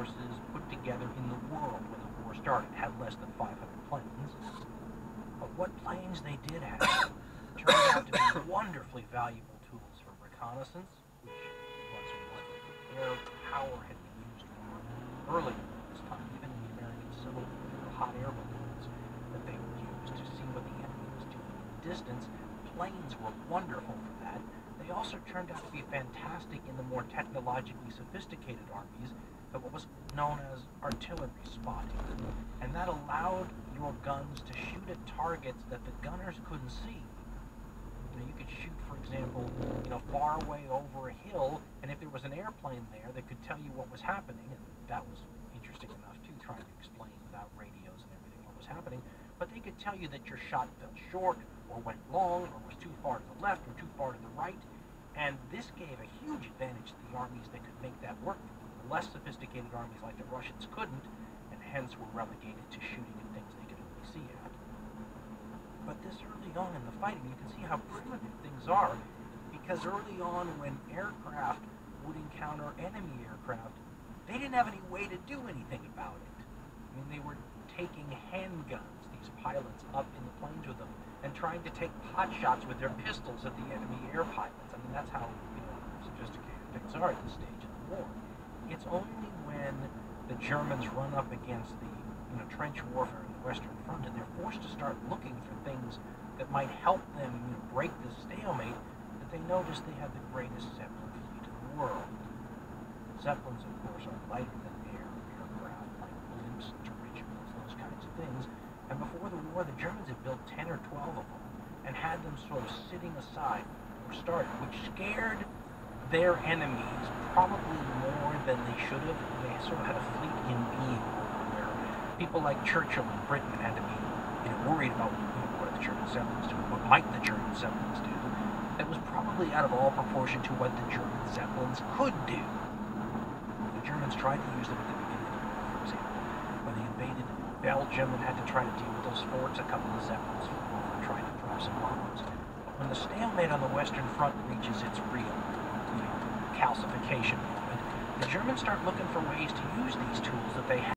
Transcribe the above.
forces put together in the world when the war started. Had less than 500 planes. But what planes they did have turned out to be wonderfully valuable tools for reconnaissance, which was what air power had been used for earlier at this time, even in the American Civil War. There were hot air balloons that they would use to see what the enemy was doing in the distance. Planes were wonderful for that. They also turned out to be fantastic in the more technologically sophisticated armies at what was known as artillery spotting. And that allowed your guns to shoot at targets that the gunners couldn't see. You could shoot, for example, far away over a hill, and if there was an airplane there, they could tell you what was happening, and that was interesting enough too, trying to explain without radios and everything what was happening. But they could tell you that your shot fell short, or went long, or was too far to the left, or too far to the right. And this gave a huge advantage to the armies that could make that work. The less sophisticated armies like the Russians couldn't, and hence were relegated to shooting at things they could only see at. But this early on in the fighting, you can see how primitive things are, because early on when aircraft would encounter enemy aircraft, they didn't have any way to do anything about it. They were taking handguns, these pilots, up in the planes with them, and trying to take pot shots with their pistols at the enemy air pilots. That's how sophisticated things are at this stage of the war. It's only when the Germans run up against the trench warfare in the Western Front, and they're forced to start looking for things that might help them break the stalemate, that they notice they have the greatest Zeppelin fleet in the world. Zeppelins, of course, are lighter than aircraft, like blimps, dirigibles, those kinds of things. And before the war, the Germans had built 10 or 12 of them and had them sort of sitting aside or started, which scared their enemies probably more than they should have. They sort of had a fleet in being where people like Churchill in Britain had to be worried about what the German Zeppelins do, what might the German Zeppelins do. That was probably out of all proportion to what the German Zeppelins could do. The Germans tried to use them at the beginning of the war, for example. When they invaded Belgium and had to try to deal with those forts, a couple of Zeppelins flew over and tried to drop some bombs. But when the stalemate on the Western Front reaches its real calcification moment, the Germans start looking for ways to use these tools that they have.